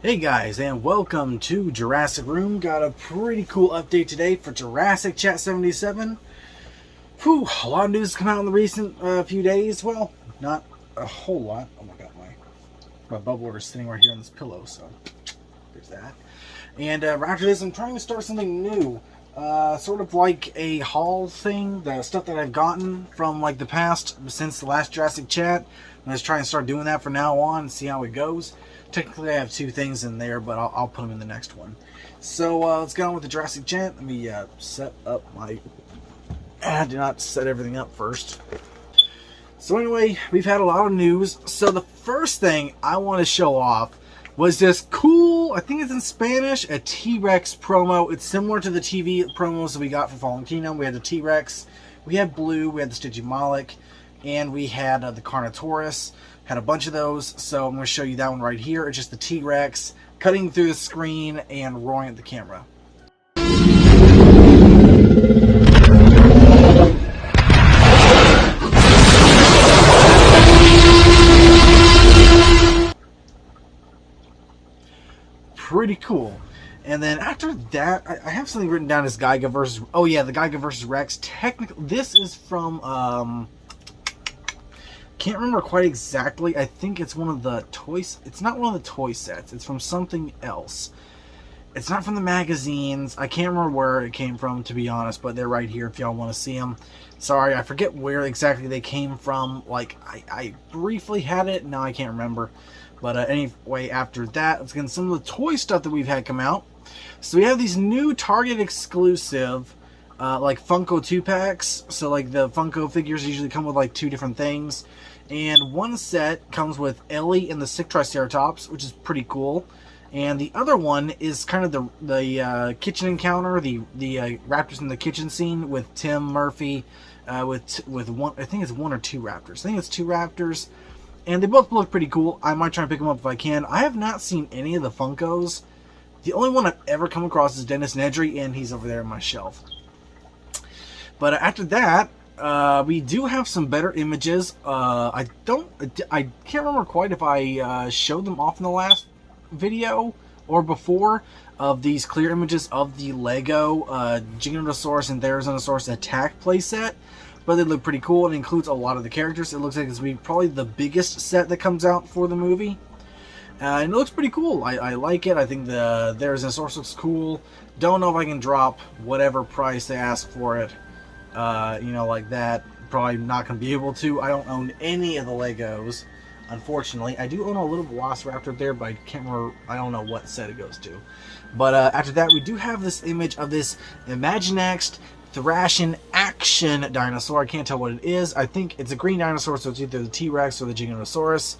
Hey guys, and welcome to Jurassic Room. Got a pretty cool update today for Jurassic Chat 77. Whew, a lot of news has come out in the recent few days. Well, not a whole lot. Oh my god, my bubbler is sitting right here on this pillow, so there's that. And after this, I'm trying to start something new. Sort of like a haul thing, the stuff that I've gotten from like the past, since the last Jurassic Chat. I'm just trying to start doing that from now on and see how it goes. Technically, I have two things in there, but I'll put them in the next one. So, let's get on with the Jurassic Chat. Let me set up my... I did not set everything up first. So anyway, we've had a lot of news. So the first thing I want to show off was this cool, I think it's in Spanish, a T-Rex promo. It's similar to the TV promos that we got for Fallen Kingdom. We had the T-Rex, we had Blue, we had the Stygimoloch, and we had the Carnotaurus. Had a bunch of those, so I'm going to show you that one right here. It's just the T-Rex cutting through the screen and roaring at the camera. Pretty cool. And then after that, I have something written down as Giga versus... Oh yeah, the Giga versus Rex. Technically, this is from... Can't remember quite exactly. I think it's one of the toys. It's not one of the toy sets. It's from something else. It's not from the magazines. I can't remember where it came from, to be honest, but they're right here if y'all want to see them. Sorry, I forget where exactly they came from. Like, I briefly had it. Now I can't remember. But anyway, after that, let's get into some of the toy stuff that we've had come out. So we have these new Target exclusive like Funko 2-packs. So like the Funko figures usually come with like two different things. And one set comes with Ellie and the Sick Triceratops, which is pretty cool. And the other one is kind of the kitchen encounter, the raptors in the kitchen scene with Tim Murphy, with one, I think it's one or two raptors. I think it's two raptors, and they both look pretty cool. I might try and pick them up if I can. I have not seen any of the Funkos. The only one I've ever come across is Dennis Nedry, and he's over there on my shelf. But after that, we do have some better images. I can't remember quite if I showed them off in the last video or before, of these clear images of the Lego Giganosaurus and Therizinosaurus attack playset. But they look pretty cool. It includes a lot of the characters. It looks like it's going to be probably the biggest set that comes out for the movie. And it looks pretty cool. I like it. I think the Therizinosaurus looks cool. Don't know if I can drop whatever price they ask for it. You know, like that. Probably not going to be able to. I don't own any of the Legos, unfortunately. I do own a little Velociraptor there, but I can't remember. I don't know what set it goes to. But after that, we do have this image of this Imaginext Thrashing Action dinosaur. I can't tell what it is. I think it's a green dinosaur, so it's either the T-Rex or the Giganosaurus.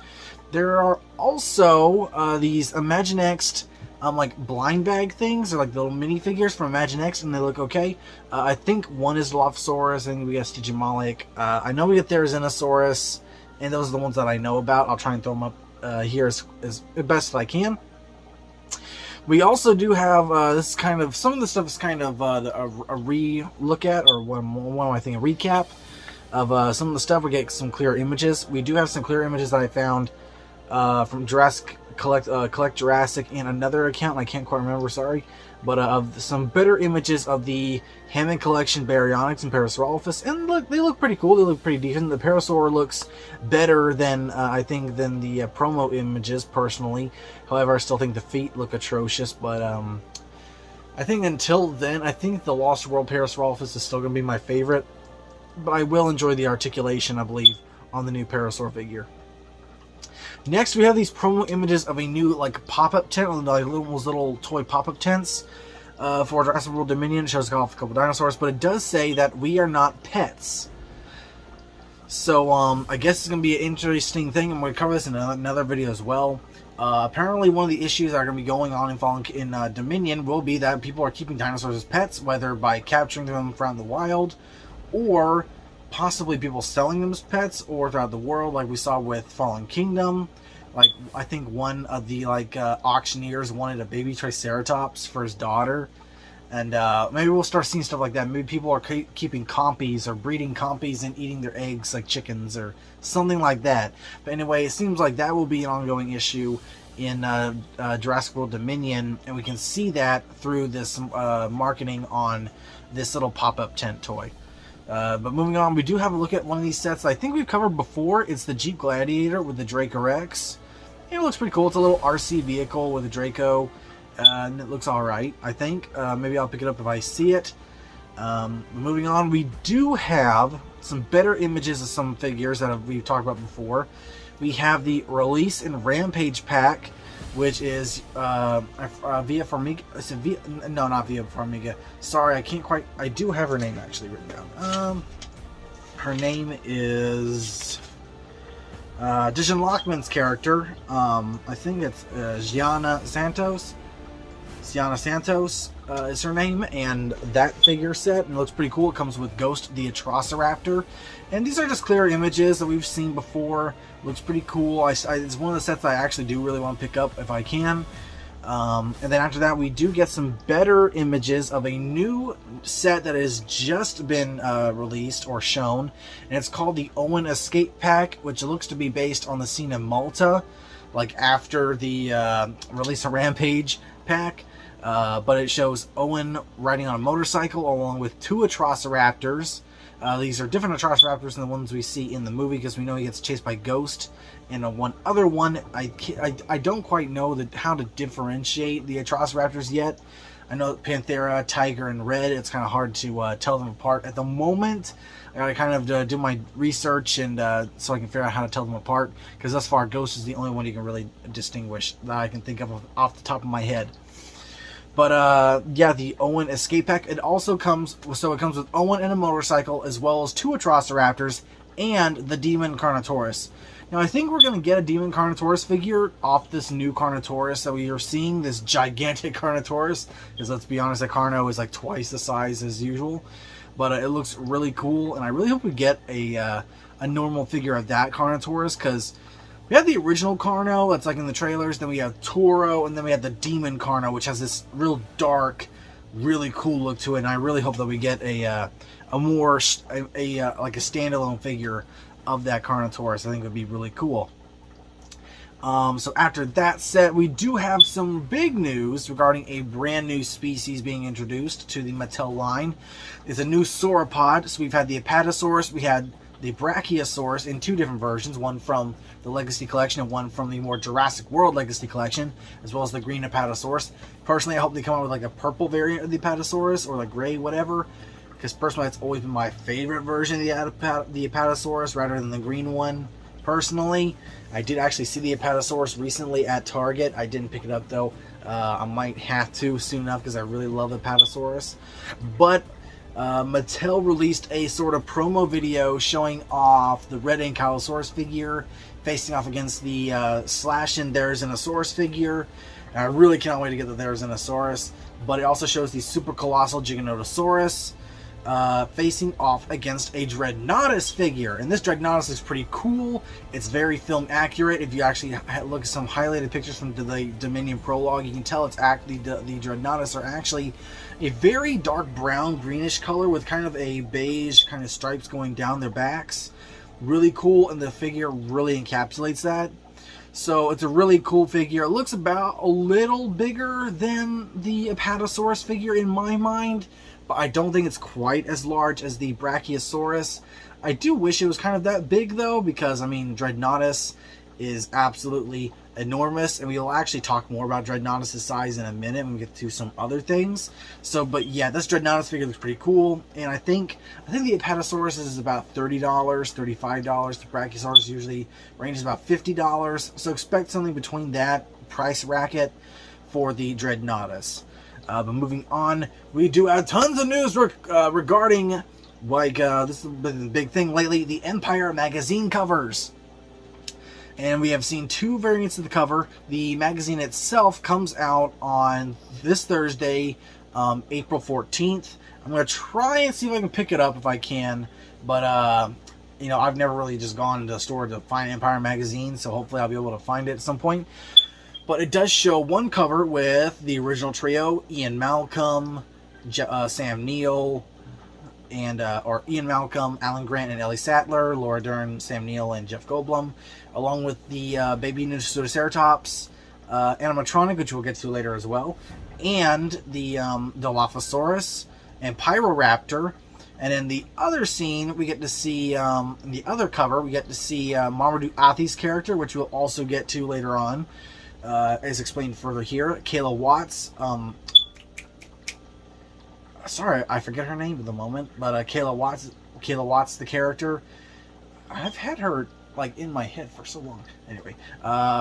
There are also these Imaginext like blind bag things. They're like little minifigures from Imaginext, and they look okay. I think one is Dilophosaurus. I think we got Stygimoloch. I know we get Therizinosaurus, and those are the ones that I know about. I'll try and throw them up here as best as I can. We also do have this kind of, some of the stuff is kind of a re-look at, or what am I thinking, a recap of some of the stuff. We get some clear images. We do have some clear images that I found from Jurassic Collect Jurassic and another account, and I can't quite remember, sorry, but of some better images of the Hammond Collection Baryonyx and Parasaurolophus, and look, they look pretty cool. They look pretty decent. The Parasaur looks better than I think than the promo images personally. However, I still think the feet look atrocious. But I think until then, I think the Lost World Parasaurolophus is still going to be my favorite. But I will enjoy the articulation, I believe, on the new Parasaur figure. Next, we have these promo images of a new like pop-up tent, like those little toy pop-up tents for Jurassic World Dominion. It shows off a couple dinosaurs, but it does say that we are not pets. So I guess it's going to be an interesting thing. I'm going to cover this in another video as well. Apparently, one of the issues that are going to be going on in Dominion will be that people are keeping dinosaurs as pets, whether by capturing them from the wild, or possibly people selling them as pets, or throughout the world, like we saw with Fallen Kingdom. Like, I think one of the auctioneers wanted a baby Triceratops for his daughter, And maybe we'll start seeing stuff like that. Maybe people are keeping compies or breeding compies and eating their eggs like chickens or something like that. But anyway, it seems like that will be an ongoing issue in Jurassic World Dominion, and we can see that through this marketing on this little pop-up tent toy. But moving on, we do have a look at one of these sets that I think we've covered before. It's the Jeep Gladiator with the Draco Rex. It looks pretty cool. It's a little RC vehicle with a Draco. And it looks alright, I think. Maybe I'll pick it up if I see it. Moving on, we do have some better images of some figures that we've talked about before. We have the Release and Rampage Pack, which is Via Farmiga. No, not Via Farmiga. Sorry, I can't quite. I do have her name actually written down. Her name is Dijon Lockman's character. I think it's Gianna Santos. Gianna Santos is her name, and that figure set, and it looks pretty cool. It comes with Ghost the Atrociraptor, and these are just clear images that we've seen before. Looks pretty cool. It's one of the sets I actually do really want to pick up if I can. And then after that, we do get some better images of a new set that has just been released or shown, and it's called the Owen Escape Pack, which looks to be based on the scene in Malta, like after the release of Rampage Pack. But it shows Owen riding on a motorcycle along with two Atrociraptors. These are different Atrociraptors than the ones we see in the movie, because we know he gets chased by Ghost. And one other one, I don't quite know how to differentiate the Atrociraptors yet. I know Panthera, Tiger, and Red, it's kind of hard to tell them apart at the moment. I gotta kind of do my research and so I can figure out how to tell them apart, because thus far Ghost is the only one you can really distinguish that I can think of off the top of my head. But yeah, the Owen Escape Pack, it also comes, so it comes with Owen and a motorcycle, as well as two Atrociraptors and the Demon Carnotaurus. Now I think we're going to get a Demon Carnotaurus figure off this new Carnotaurus that we are seeing, this gigantic Carnotaurus, because let's be honest, the Carno is like twice the size as usual. But it looks really cool, and I really hope we get a normal figure of that Carnotaurus, because we have the original Carno that's like in the trailers, then we have Toro, and then we have the Demon Carno, which has this real dark, really cool look to it. And I really hope that we get a more like a standalone figure of that Carnotaurus. I think it would be really cool. So after that set, we do have some big news regarding a brand new species being introduced to the Mattel line. It's a new sauropod. So we've had the Apatosaurus, we had the Brachiosaurus in two different versions, one from the Legacy Collection and one from the more Jurassic World Legacy Collection, as well as the green Apatosaurus. Personally, I hope they come out with like a purple variant of the Apatosaurus, or like gray, whatever, because personally that's always been my favorite version of the Apatosaurus rather than the green one. Personally, I did actually see the Apatosaurus recently at Target. I didn't pick it up though. I might have to soon enough, because I really love the Apatosaurus. But Mattel released a sort of promo video showing off the Red Ankylosaurus figure facing off against the Slash and Therizinosaurus figure. And I really cannot wait to get the Therizinosaurus. But it also shows the super colossal Giganosaurus facing off against a Dreadnoughtus figure. And this Dreadnoughtus is pretty cool. It's very film accurate. If you actually look at some highlighted pictures from the Dominion prologue, you can tell it's actually the Dreadnoughtus are actually a very dark brown greenish color with kind of a beige kind of stripes going down their backs. Really cool, and the figure really encapsulates that. So it's a really cool figure. It looks about a little bigger than the Apatosaurus figure in my mind, but I don't think it's quite as large as the Brachiosaurus. I do wish it was kind of that big though, because I mean Dreadnoughtus is absolutely enormous, and we'll actually talk more about Dreadnoughtus' size in a minute when we get to some other things. So, but yeah, this Dreadnoughtus figure looks pretty cool, and I think the Apatosaurus is about $30, $35. The Brachiosaurus usually ranges about $50, so expect something between that price bracket for the Dreadnoughtus. But moving on, we do have tons of news regarding, like, this has been the big thing lately, the Empire magazine covers. And we have seen two variants of the cover. The magazine itself comes out on this Thursday, April 14th. I'm going to try and see if I can pick it up if I can. But, you know, I've never really just gone to the store to find Empire magazine, so hopefully I'll be able to find it at some point. But it does show one cover with the original trio, Ian Malcolm, Sam Neill, and or Ian Malcolm, Alan Grant, and Ellie Sattler, Laura Dern, Sam Neill, and Jeff Goldblum, along with the baby Nosuraceratops animatronic, which we'll get to later as well, and the Dilophosaurus and Pyroraptor. And in the other scene, we get to see, in the other cover, we get to see Mamadou Athi's character, which we'll also get to later on, as explained further here. Kayla Watts, sorry, I forget her name at the moment, but Kayla Watts, the character. I've had her, like, in my head for so long. Anyway,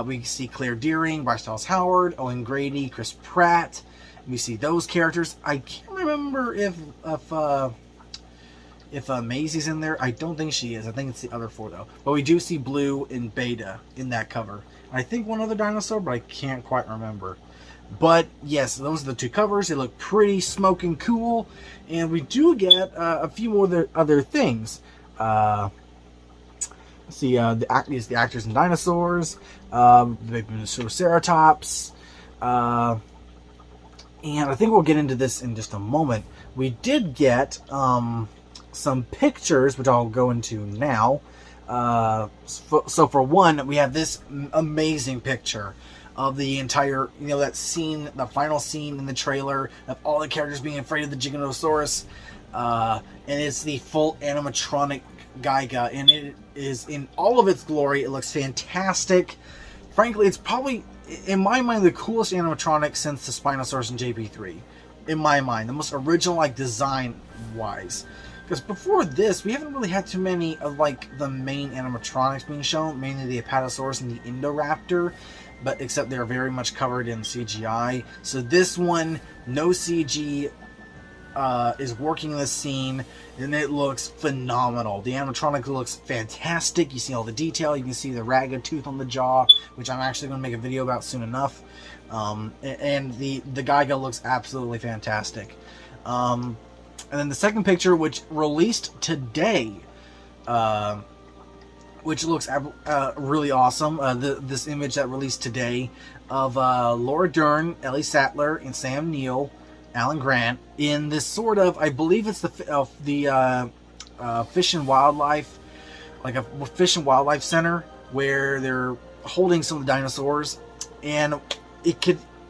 we see Claire Deering, Bryce Dallas Howard, Owen Grady, Chris Pratt. We see those characters. I can't remember if Maisie's in there. I don't think she is. I think it's the other four, though. But we do see Blue and Beta in that cover. I think one other dinosaur, but I can't quite remember. But, yes, those are the two covers. They look pretty smoking cool. And we do get a few more other things. Let's see, the actors and dinosaurs. The baby Nosuraceratops. And I think we'll get into this in just a moment. We did get some pictures, which I'll go into now. So for one, we have this amazing picture of the entire, that scene, the final scene in the trailer of all the characters being afraid of the Giganosaurus. And it's the full animatronic Giga, and it is in all of its glory. It looks fantastic. Frankly, it's probably, in my mind, the coolest animatronic since the Spinosaurus in JP3. In my mind, the most original, like, design-wise. Because before this, we haven't really had too many of, like, the main animatronics being shown. Mainly the Apatosaurus and the Indoraptor. But except they're very much covered in CGI. So this one, no CG, is working this scene. And it looks phenomenal. The animatronic looks fantastic. You see all the detail. You can see the ragged tooth on the jaw. Which I'm actually going to make a video about soon enough. And the Giga looks absolutely fantastic. And then the second picture, which released today, which looks really awesome. This image that released today of Laura Dern, Ellie Sattler, and Sam Neill, Alan Grant in this sort of, I believe it's the Fish and Wildlife, like a Fish and Wildlife Center where they're holding some of the dinosaurs, and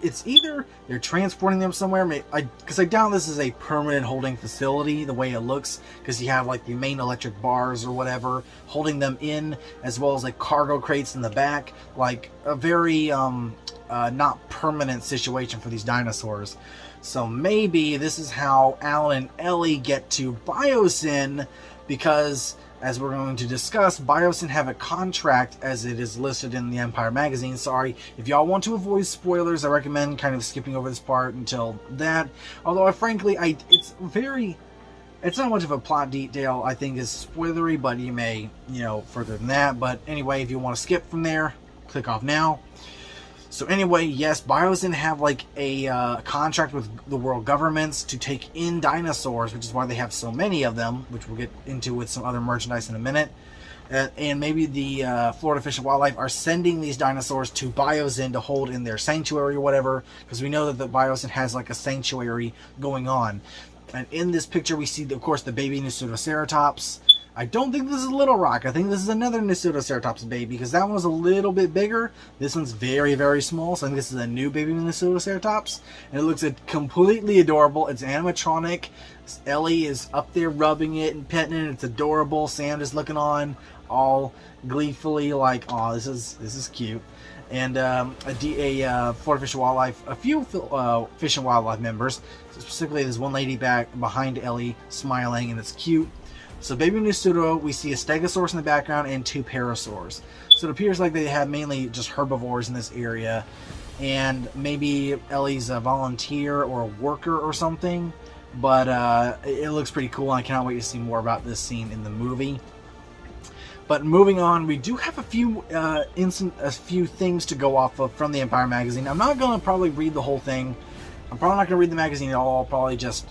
it's either they're transporting them somewhere, because I doubt this is a permanent holding facility the way it looks, because you have like the main electric bars or whatever holding them in, as well as like cargo crates in the back, like a very not permanent situation for these dinosaurs. So maybe this is how Alan and Ellie get to Biosyn, because as we're going to discuss, Biosyn have a contract as it is listed in the Empire magazine. Sorry, if y'all want to avoid spoilers, I recommend kind of skipping over this part until that. Although, frankly, it's not much of a plot detail I think is spoilery, but you may, further than that. But anyway, if you want to skip from there, click off now. So anyway, yes, Biosyn have like a contract with the world governments to take in dinosaurs, which is why they have so many of them, which we'll get into with some other merchandise in a minute. And maybe the Florida Fish and Wildlife are sending these dinosaurs to Biosyn to hold in their sanctuary or whatever, because we know that the Biosyn has like a sanctuary going on. And in this picture we see, of course, the baby Nosuraceratops. I don't think this is Little Rock. I think this is another Nosuraceratops baby, because that one was a little bit bigger. This one's very, very small, so I think this is a new baby Nosuraceratops. And it looks completely adorable. It's animatronic. Ellie is up there rubbing it and petting it. It's adorable. Sam is looking on, all gleefully like, "Oh, this is cute." And Florida Fish and Wildlife, a few Fish and Wildlife members, specifically there's one lady back behind Ellie smiling, and it's cute. So baby Nosuro, we see a Stegosaurus in the background and two Parasaurs. So it appears like they have mainly just herbivores in this area. And maybe Ellie's a volunteer or a worker or something. But it looks pretty cool, and I cannot wait to see more about this scene in the movie. But moving on, we do have a few things to go off of from the Empire magazine. I'm not going to probably read the whole thing. I'm probably not going to read the magazine at all. I'll probably just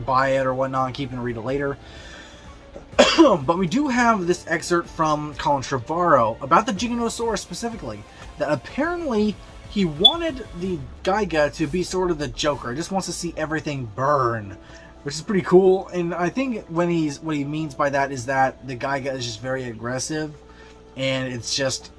buy it or whatnot and keep it and read it later. But we do have this excerpt from Colin Trevorrow about the Giganosaurus specifically, that apparently he wanted the Giga to be sort of the Joker. He just wants to see everything burn, which is pretty cool. And I think what he means by that is that the Giga is just very aggressive, and it's just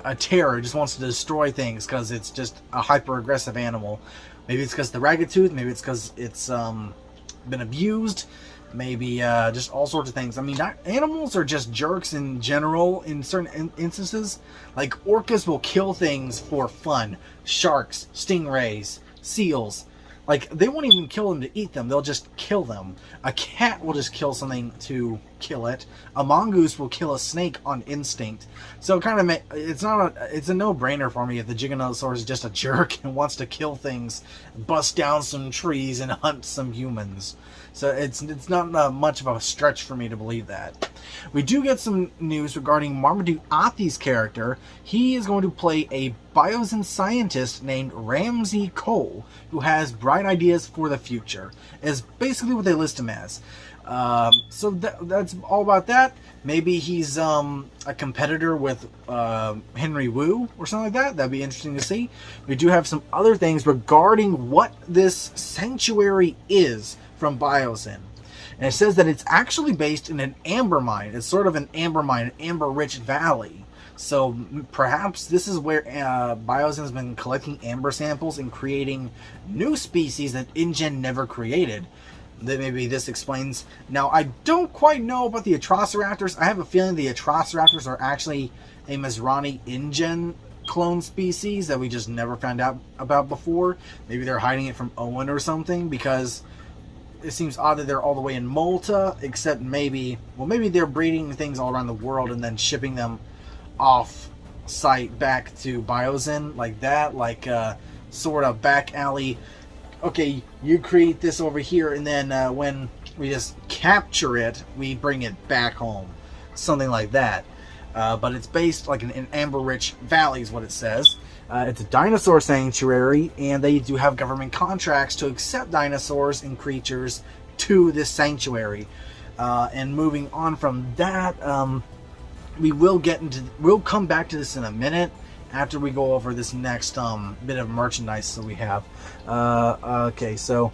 a terror. It just wants to destroy things because it's just a hyper aggressive animal. Maybe it's because the ragged tooth. Maybe it's because it's been abused. Maybe just all sorts of things. I mean, animals are just jerks in general in certain instances. Like orcas will kill things for fun. Sharks, stingrays, seals. Like, they won't even kill them to eat them. They'll just kill them. A cat will just kill something to kill it. A mongoose will kill a snake on instinct. So it kind of it's a no-brainer for me if the Giganosaurus is just a jerk and wants to kill things, bust down some trees, and hunt some humans. So it's not much of a stretch for me to believe that. We do get some news regarding Marmaduke Athi's character. He is going to play a Biosyn scientist named Ramsey Cole, who has bright ideas for the future, is basically what they list him as. So that's all about that. Maybe he's a competitor with Henry Wu or something like that. That'd be interesting to see. We do have some other things regarding what this sanctuary is from Biosyn. And it says that it's actually based in an amber mine. It's sort of an amber mine, an amber-rich valley. So perhaps this is where Biosyn has been collecting amber samples and creating new species that InGen never created. That maybe this explains. Now, I don't quite know about the Atrociraptors. I have a feeling the Atrociraptors are actually a Masrani InGen clone species that we just never found out about before. Maybe they're hiding it from Owen or something, because it seems odd that they're all the way in Malta, except maybe they're breeding things all around the world and then shipping them off site back to Biosyn like that, like sort of back alley. Okay, you create this over here, and then when we just capture it, we bring it back home. Something like that. But it's based like in amber-rich valley is what it says. It's a dinosaur sanctuary, and they do have government contracts to accept dinosaurs and creatures to this sanctuary. And moving on from that, we'll come back to this in a minute after we go over this next bit of merchandise that we have. Okay, so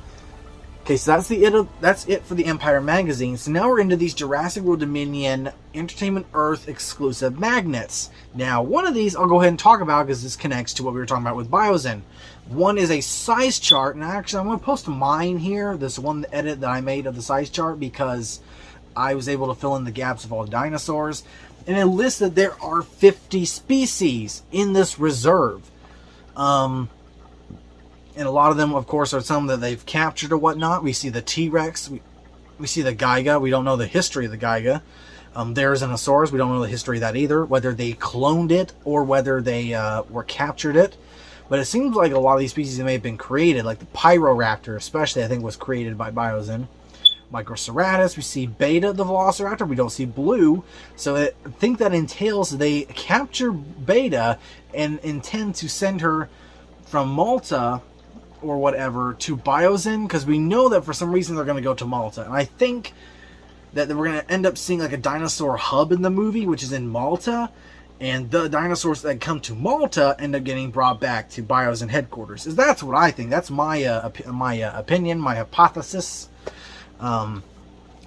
that's it for the Empire magazine. So now we're into these Jurassic World Dominion Entertainment Earth exclusive magnets. Now, one of these I'll go ahead and talk about because this connects to what we were talking about with Biosyn. One is a size chart, and actually I'm going to post mine here, this one edit that I made of the size chart, because I was able to fill in the gaps of all the dinosaurs. And it lists that there are 50 species in this reserve. And a lot of them, of course, are some that they've captured or whatnot. We see the T-Rex. We see the Giga. We don't know the history of the Giga. There's an Asaurus. We don't know the history of that either. Whether they cloned it or whether they captured it. But it seems like a lot of these species may have been created. Like the Pyroraptor, especially, I think, was created by Biosyn. Microceratus, we see Beta the Velociraptor, we don't see Blue, so I think that entails they capture Beta and intend to send her from Malta or whatever to Biosyn, because we know that for some reason they're going to go to Malta, and I think that we're going to end up seeing like a dinosaur hub in the movie, which is in Malta, and the dinosaurs that come to Malta end up getting brought back to Biosyn headquarters. That's what I think. That's my opinion, my hypothesis.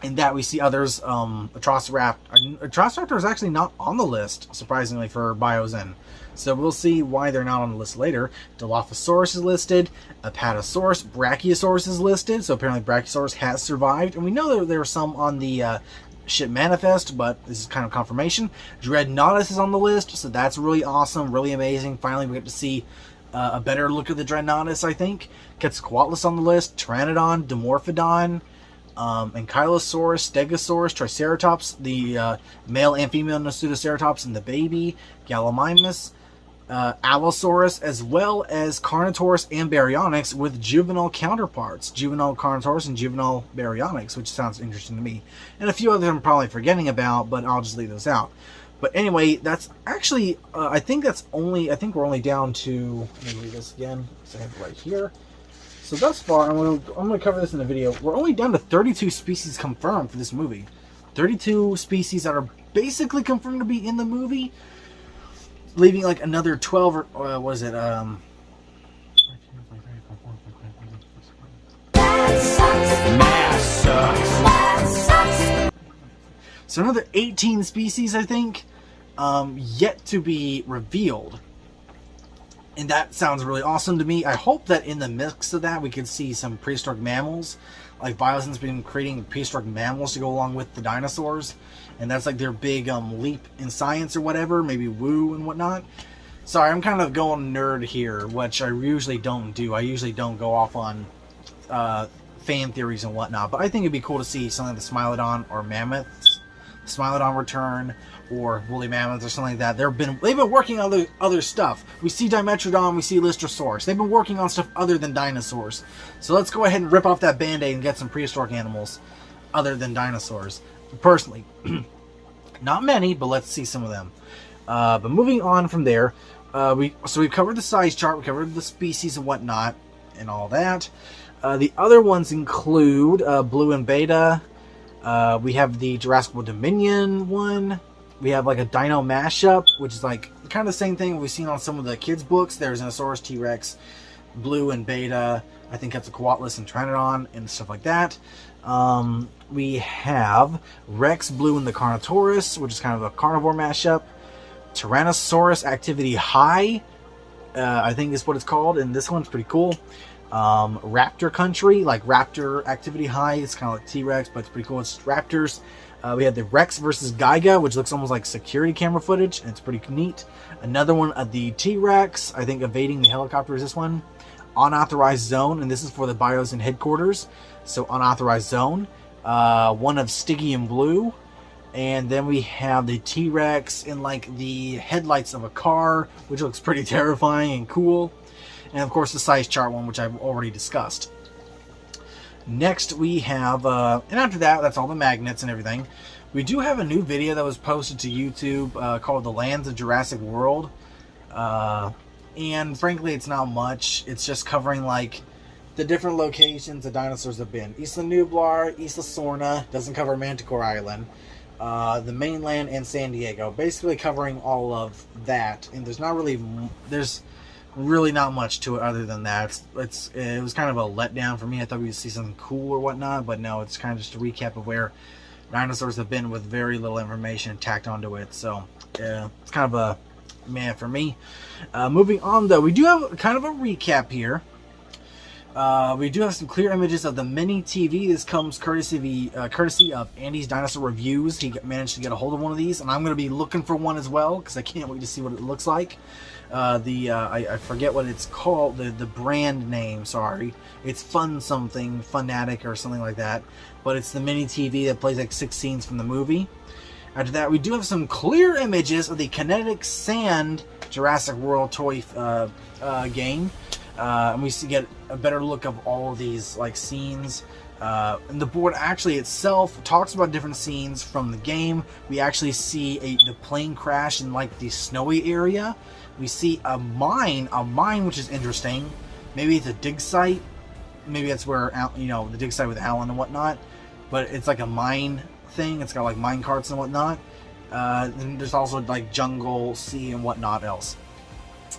In that we see others, Atrociraptor is actually not on the list, surprisingly, for Biosyn. So we'll see why they're not on the list later. Dilophosaurus is listed, Apatosaurus, Brachiosaurus is listed, so apparently Brachiosaurus has survived, and we know that there are some on the ship manifest, but this is kind of confirmation. Dreadnoughtus is on the list, so that's really awesome, really amazing. Finally, we get to see a better look at the Dreadnoughtus, I think. Quetzalcoatlus on the list, Pteranodon, Dimorphodon, Ankylosaurus, Stegosaurus, Triceratops, the male and female Pseudoceratops and the baby, Gallimimus, Allosaurus, as well as Carnotaurus and Baryonyx with juvenile counterparts, juvenile Carnotaurus and juvenile Baryonyx, which sounds interesting to me. And a few others I'm probably forgetting about, but I'll just leave those out. But anyway, that's actually, I think we're only down to, let me read this again, so I have it right here. So thus far, I'm gonna cover this in the video. We're only down to 32 species confirmed for this movie. 32 species that are basically confirmed to be in the movie, leaving like another 12 or what is it? Math sucks. So another 18 species, I think, yet to be revealed. And that sounds really awesome to me. I hope that in the mix of that, we could see some prehistoric mammals. Like Biosyn's been creating prehistoric mammals to go along with the dinosaurs. And that's like their big leap in science or whatever. Maybe woo and whatnot. Sorry, I'm kind of going nerd here, which I usually don't do. I usually don't go off on fan theories and whatnot. But I think it'd be cool to see something like the Smilodon or mammoths. Smilodon return, or woolly mammoths or something like that. They've been working on other stuff. We see Dimetrodon, we see Lystrosaurus. They've been working on stuff other than dinosaurs. So let's go ahead and rip off that band-aid and get some prehistoric animals other than dinosaurs. Personally, not many, but let's see some of them. But moving on from there, we've covered the size chart, we covered the species and whatnot, and all that. The other ones include Blue and Beta. We have the Jurassic World Dominion one. We have like a dino mashup, which is like kind of the same thing we've seen on some of the kids' books. There's Enosaurus, T-Rex, Blue and Beta. I think that's a Quetzalcoatlus and Pteranodon and stuff like that. We have Rex, Blue, and the Carnotaurus, which is kind of a carnivore mashup. Tyrannosaurus Activity High, I think is what it's called, and this one's pretty cool. Raptor Country, like Raptor Activity High. It's kind of like T-Rex, but it's pretty cool. It's raptors. We had the Rex versus Giga, which looks almost like security camera footage, and it's pretty neat. Another one of the T-Rex, I think evading the helicopter is this one. Unauthorized Zone, and this is for the Biosyn headquarters. So Unauthorized Zone. One of Stygian Blue. And then we have the T-Rex in like the headlights of a car, which looks pretty terrifying and cool. And of course the size chart one, which I've already discussed. Next we have, and after that, that's all the magnets and everything. We do have a new video that was posted to YouTube called The Lands of Jurassic World. And frankly, it's not much. It's just covering like the different locations the dinosaurs have been. Isla Nublar, Isla Sorna, doesn't cover Manticore Island. The mainland and San Diego. Basically covering all of that. And there's really not much to it other than that. It was kind of a letdown for me. I thought we'd see something cool or whatnot, but no, it's kind of just a recap of where dinosaurs have been with very little information tacked onto it. So yeah, it's kind of a meh for me. Moving on though, we do have kind of a recap here. We do have some clear images of the mini TV. This comes courtesy of Andy's Dinosaur Reviews. He managed to get a hold of one of these, and I'm going to be looking for one as well because I can't wait to see what it looks like. I forget what it's called, the brand name, sorry. It's Fanatic or something like that. But it's the mini TV that plays like 6 scenes from the movie. After that, we do have some clear images of the Kinetic Sand Jurassic World toy game. And we get a better look of all of these like scenes. And the board actually itself talks about different scenes from the game. We actually see the plane crash in like the snowy area. We see a mine which is interesting. Maybe it's a dig site. Maybe that's where, the dig site with Alan and whatnot. But it's like a mine thing. It's got like mine carts and whatnot. And there's also like jungle, sea, and whatnot else.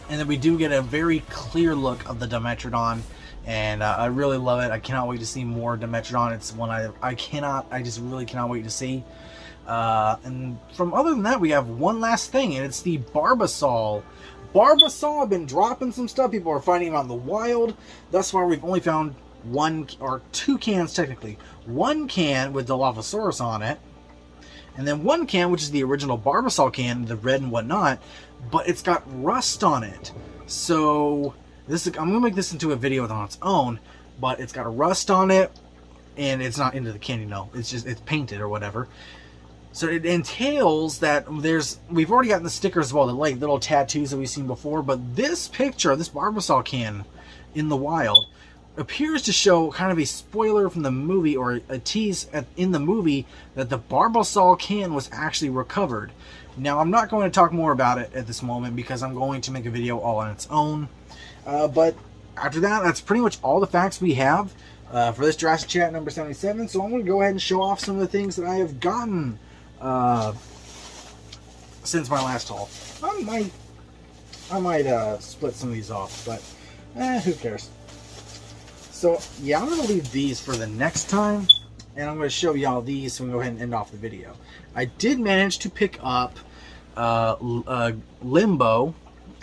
And then we do get a very clear look of the Dimetrodon. And I really love it. I cannot wait to see more Dimetrodon. It's one I just really cannot wait to see. And from other than that, we have one last thing, and it's the Barbosol. Barbosol have been dropping some stuff. People are finding them out in the wild. Thus far, we've only found 1 or 2 cans technically. 1 can with the Dilophosaurus on it, and then 1 can which is the original Barbosol can, the red and whatnot, but it's got rust on it. So I'm gonna make this into a video on its own, but it's got a rust on it, and it's not into the can, it's painted or whatever. So it entails that we've already gotten the stickers as well, the like little tattoos that we've seen before, but this picture of this Barbosol can in the wild appears to show kind of a spoiler from the movie, or a tease in the movie, that the Barbosol can was actually recovered. Now, I'm not going to talk more about it at this moment because I'm going to make a video all on its own. But after that, that's pretty much all the facts we have for this Jurassic Chat number 77. So I'm going to go ahead and show off some of the things that I have gotten since my last haul. I might split some of these off, but who cares? So, yeah, I'm going to leave these for the next time. And I'm going to show y'all these, so we can go ahead and end off the video. I did manage to pick up Limbo,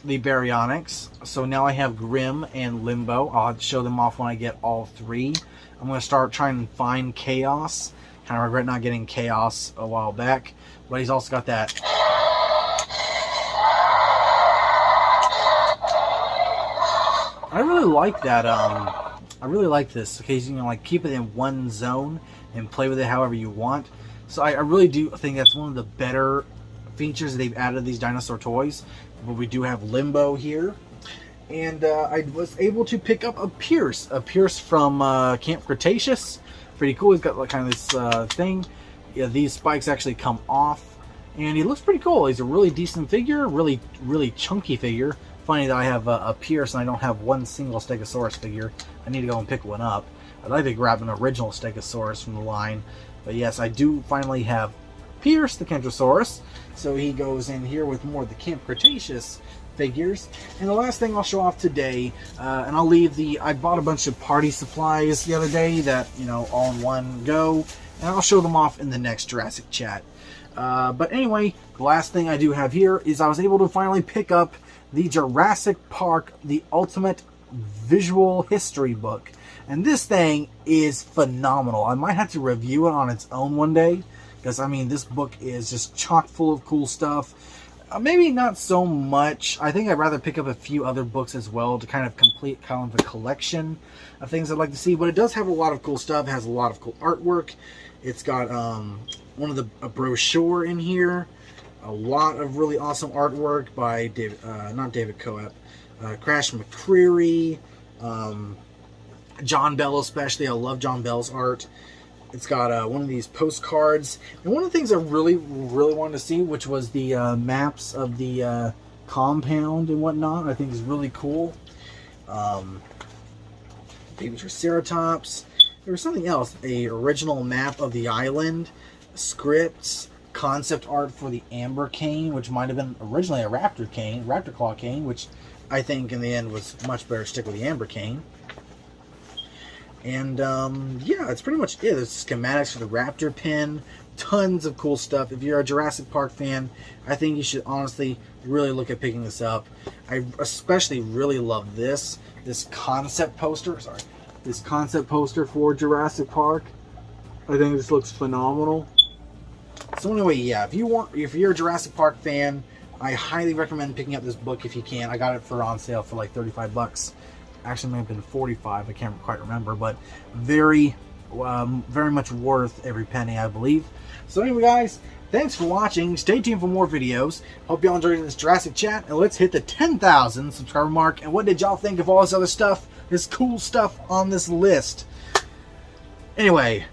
the Baryonyx. So now I have Grim and Limbo. I'll show them off when I get all three. I'm going to start trying to find Chaos. Kind of regret not getting Chaos a while back. But he's also got that... I really like that, I really like this. Okay, so you can like keep it in one zone and play with it however you want. So I really do think that's one of the better features that they've added to these dinosaur toys. But we do have Limbo here. And I was able to pick up a Pierce from Camp Cretaceous. Pretty cool. He's got like kind of this thing. Yeah, these spikes actually come off. And he looks pretty cool. He's a really decent figure, really chunky figure. Funny that I have a Pierce and I don't have one single Stegosaurus figure. I need to go and pick one up. I'd like to grab an original Stegosaurus from the line. But yes, I do finally have Pierce, the Kentrosaurus. So he goes in here with more of the Camp Cretaceous figures. And the last thing I'll show off today, and I'll leave I bought a bunch of party supplies the other day that, you know, all in one go. And I'll show them off in the next Jurassic chat. But anyway, the last thing I do have here is I was able to finally pick up the Jurassic Park, the Ultimate Visual History book. And this thing is phenomenal. I might have to review it on its own one day. Because, I mean, this book is just chock full of cool stuff. Maybe not so much. I think I'd rather pick up a few other books as well to kind of complete kind of a collection of things I'd like to see. But it does have a lot of cool stuff. It has a lot of cool artwork. It's got one of a brochure in here. A lot of really awesome artwork by not David Coep, Crash McCreary, John Bell especially. I love John Bell's art. It's got one of these postcards. And one of the things I really wanted to see, which was the maps of the compound and whatnot, I think is really cool. Baby Triceratops. There was something else. A original map of the island. Scripts. Concept art for the Amber Cane, which might have been originally a Raptor Claw cane, which I think in the end was much better to stick with the Amber Cane. And yeah, that's pretty much it. There's schematics for the Raptor pin, tons of cool stuff. If you're a Jurassic Park fan, I think you should honestly really look at picking this up. I especially really love this concept poster. Sorry, this concept poster for Jurassic Park. I think this looks phenomenal. So anyway, yeah, if you're a Jurassic Park fan, I highly recommend picking up this book if you can. I got it on sale for like 35 bucks. Actually, it may have been 45. I can't quite remember, but very much worth every penny, I believe. So anyway, guys, thanks for watching. Stay tuned for more videos. Hope y'all enjoyed this Jurassic chat, and let's hit the 10,000 subscriber mark. And what did y'all think of all this other stuff, this cool stuff on this list? Anyway,